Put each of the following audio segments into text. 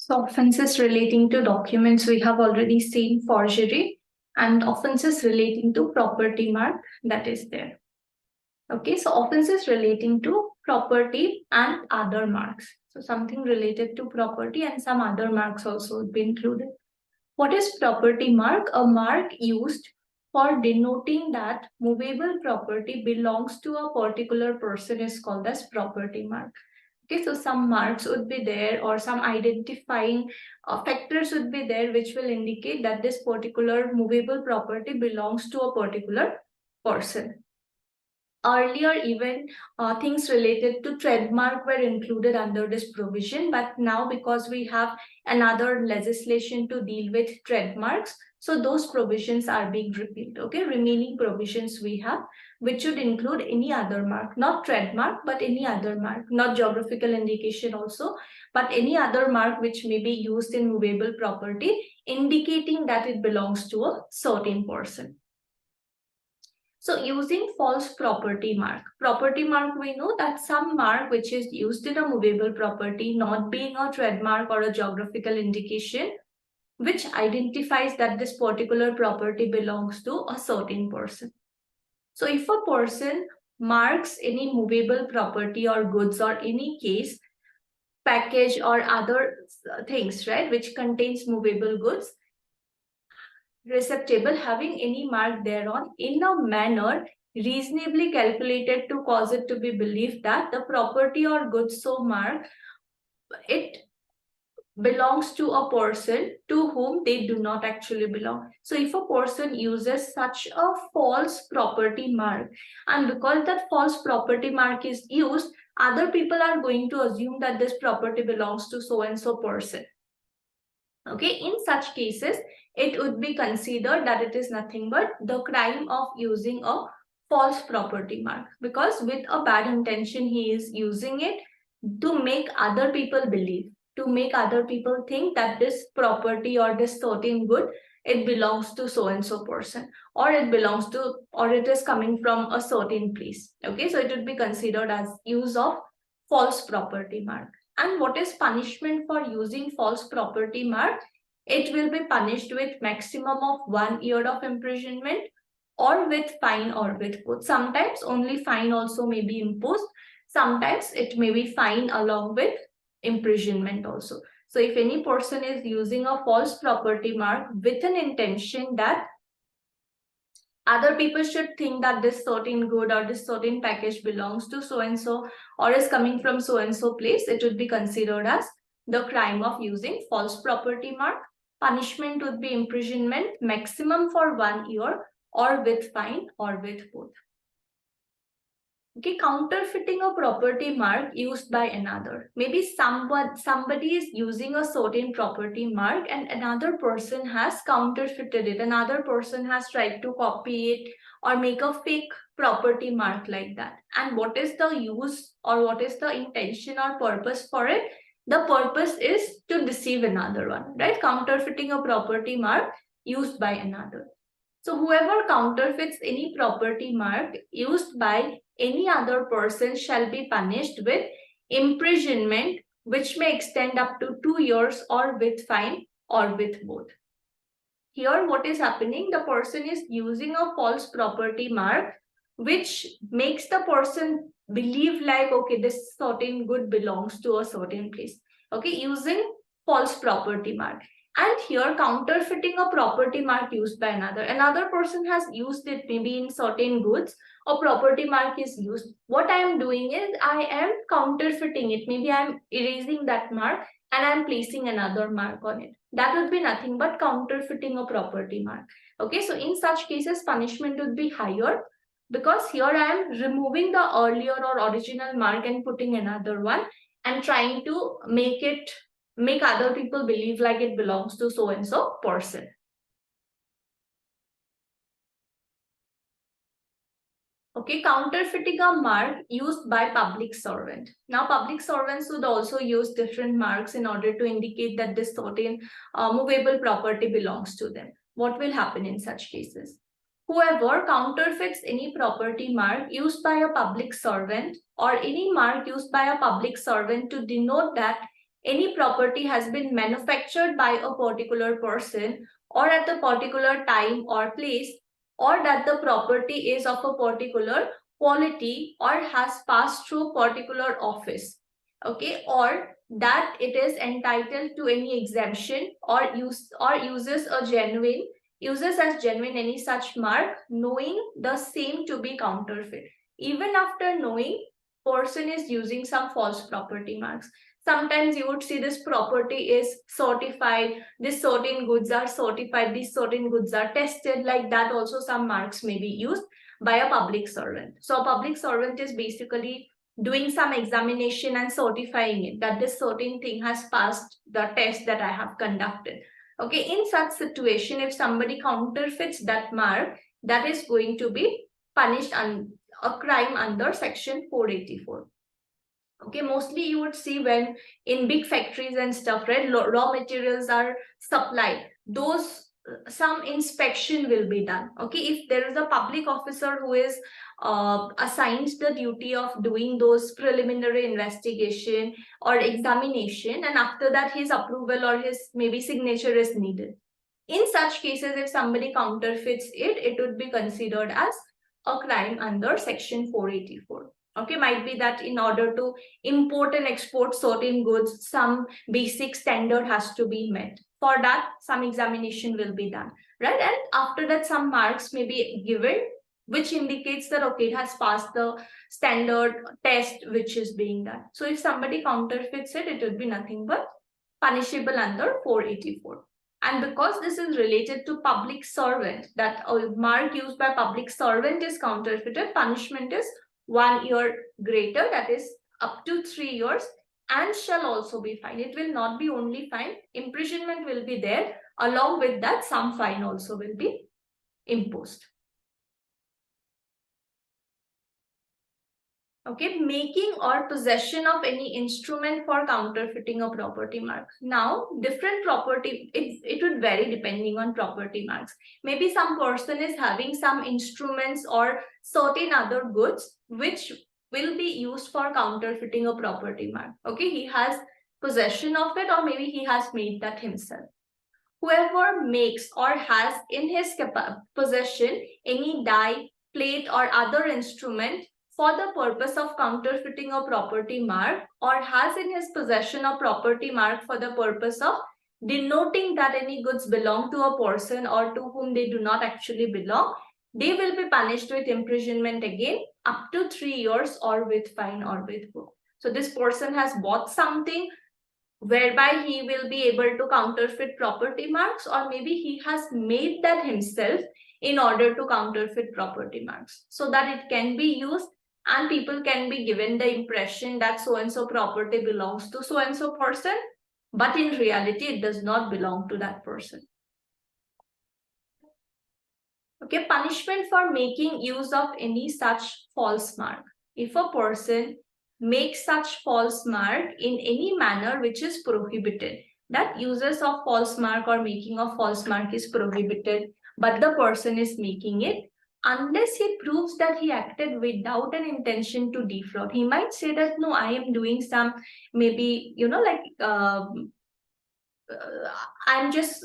So offenses relating to documents, we have already seen forgery, and offenses relating to property mark, that is there. Okay, so offenses relating to property and other marks. So something related to property and some other marks also would be included. What is property mark? A mark used for denoting that movable property belongs to a particular person is called as property mark. Okay, so some marks would be there or some identifying factors would be there which will indicate that this particular movable property belongs to a particular person. Earlier, even things related to trademark were included under this provision, but now because we have another legislation to deal with trademarks, so those provisions are being repealed. Okay, remaining provisions we have, which should include any other mark, not trademark, but any other mark, not geographical indication also, but any other mark which may be used in movable property, indicating that it belongs to a certain person. So using false property mark. Property mark, we know that some mark which is used in a movable property, not being a trademark or a geographical indication, which identifies that this particular property belongs to a certain person. So if a person marks any movable property or goods or any case, package or other things, right, which contains movable goods, receptacle having any mark thereon in a manner reasonably calculated to cause it to be believed that the property or goods so marked, it belongs to a person to whom they do not actually belong. So if a person uses such a false property mark, and because that false property mark is used, other people are going to assume that this property belongs to so and so person. Okay, in such cases, it would be considered that it is nothing but the crime of using a false property mark, because with a bad intention he is using it to make other people believe, to make other people think that this property or this certain good, it belongs to so and so person, or it belongs to, or it is coming from a certain place. Okay, so it would be considered as use of false property mark. And what is punishment for using false property mark? It will be punished with maximum of 1 year of imprisonment or with fine or with both. Sometimes only fine also may be imposed. Sometimes it may be fine along with imprisonment also. So if any person is using a false property mark with an intention that other people should think that this certain good or this certain package belongs to so and so or is coming from so and so place, it would be considered as the crime of using false property mark. Punishment would be imprisonment maximum for 1 year or with fine or with both. Okay, counterfeiting a property mark used by another. Maybe somebody is using a certain property mark and another person has counterfeited it. Another person has tried to copy it or make a fake property mark like that. And what is the use or what is the intention or purpose for it? The purpose is to deceive another one, right? Counterfeiting a property mark used by another. So whoever counterfeits any property mark used by any other person shall be punished with imprisonment, which may extend up to 2 years or with fine or with both. Here what is happening? The person is using a false property mark which makes the person believe like, okay, this certain good belongs to a certain place. Okay, using false property mark. And here counterfeiting a property mark used by another person has used it maybe in certain goods, or property mark is used. What I am doing is I am counterfeiting it. Maybe I am erasing that mark and I am placing another mark on it. That would be nothing but counterfeiting a property mark. Okay, so in such cases punishment would be higher, because here I am removing the earlier or original mark and putting another one and trying to make other people believe like it belongs to so and so person. Okay, counterfeiting a mark used by public servant. Now, public servants would also use different marks in order to indicate that this certain movable property belongs to them. What will happen in such cases? Whoever counterfeits any property mark used by a public servant or any mark used by a public servant to denote that any property has been manufactured by a particular person or at a particular time or place, or that the property is of a particular quality or has passed through particular office, okay, or that it is entitled to any exemption or uses as genuine any such mark, knowing the same to be counterfeit. Even after knowing, person is using some false property marks. Sometimes you would see this property is certified, this certain goods are certified, these certain goods are tested, like that also some marks may be used by a public servant. So a public servant is basically doing some examination and certifying it that this certain thing has passed the test that I have conducted. Okay, in such situation, if somebody counterfeits that mark, that is going to be punished on a crime under section 484. Okay, mostly you would see when in big factories and stuff, right, raw materials are supplied, those some inspection will be done. Okay, if there is a public officer who is assigned the duty of doing those preliminary investigation or examination, and after that his approval or his maybe signature is needed. In such cases, if somebody counterfeits it, it would be considered as a crime under section 484. Okay, might be that in order to import and export certain goods, some basic standard has to be met. For that, some examination will be done, right? And after that, some marks may be given, which indicates that, okay, it has passed the standard test which is being done. So if somebody counterfeits it, it would be nothing but punishable under 484. And because this is related to public servant, that a mark used by public servant is counterfeited, punishment is 1 year greater, that is up to 3 years, and shall also be fined. It will not be only fine, imprisonment will be there. Along with that, some fine also will be imposed. Okay, making or possession of any instrument for counterfeiting a property mark. Now, different property, it would vary depending on property marks. Maybe some person is having some instruments or certain other goods which will be used for counterfeiting a property mark. Okay, he has possession of it, or maybe he has made that himself. Whoever makes or has in his possession any die, plate, or other instrument for the purpose of counterfeiting a property mark, or has in his possession a property mark for the purpose of denoting that any goods belong to a person or to whom they do not actually belong, they will be punished with imprisonment again up to 3 years, or with fine or with both. So this person has bought something whereby he will be able to counterfeit property marks, or maybe he has made that himself in order to counterfeit property marks, so that it can be used and people can be given the impression that so and so property belongs to so and so person, but in reality it does not belong to that person. Okay, punishment for making use of any such false mark. If a person makes such false mark in any manner which is prohibited, that uses of false mark or making of false mark is prohibited, but the person is making it, unless he proves that he acted without an intention to defraud. He might say that, no, I am doing some, maybe, I'm just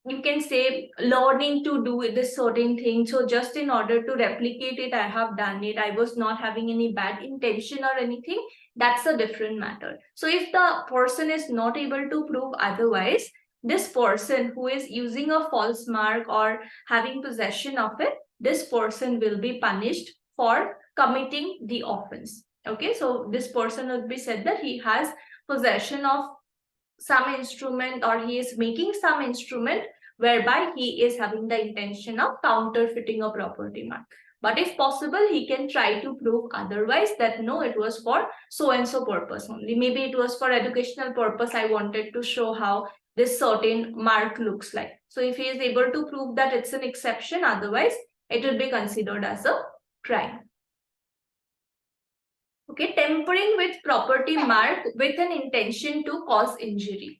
you can say learning to do this certain thing, so just in order to replicate it, I have done it. I was not having any bad intention or anything. That's a different matter. So if the person is not able to prove otherwise, this person who is using a false mark or having possession of it, this person will be punished for committing the offense. Okay, so this person would be said that he has possession of some instrument, or he is making some instrument whereby he is having the intention of counterfeiting a property mark. But if possible, he can try to prove otherwise, that no, it was for so and so purpose only. Maybe it was for educational purpose. I wanted to show how this certain mark looks like. So if he is able to prove that, it's an exception. Otherwise, it will be considered as a crime. Okay, tampering with property mark with an intention to cause injury.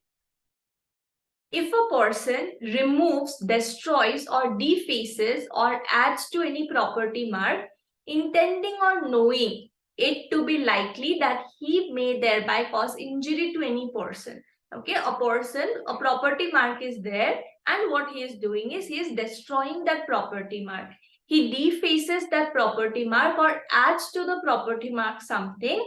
If a person removes, destroys, or defaces or adds to any property mark, intending or knowing it to be likely that he may thereby cause injury to any person. Okay, a property mark is there, and what he is doing is he is destroying that property mark. He defaces that property mark or adds to the property mark something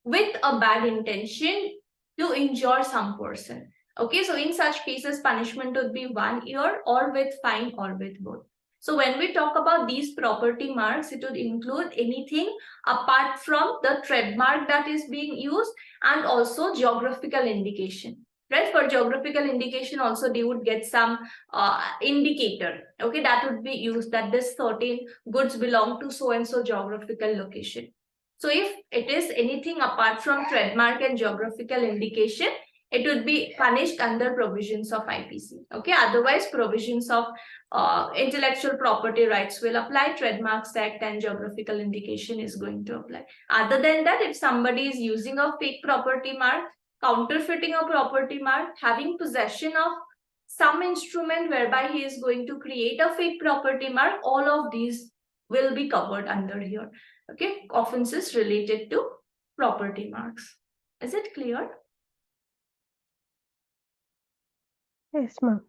with a bad intention to injure some person. Okay, so in such cases, punishment would be 1 year or with fine or with both. So when we talk about these property marks, it would include anything apart from the trademark that is being used and also geographical indication. Right, for geographical indication also they would get some indicator, okay, that would be used that this certain goods belong to so and so geographical location. So if it is anything apart from trademark and geographical indication, it would be punished under provisions of IPC. Okay, otherwise provisions of intellectual property rights will apply, Trademarks Act and geographical indication is going to apply. Other than that, if somebody is using a fake property mark, counterfeiting a property mark, having possession of some instrument whereby he is going to create a fake property mark, all of these will be covered under here. Okay, offenses related to property marks. Is it clear? Yes, ma'am.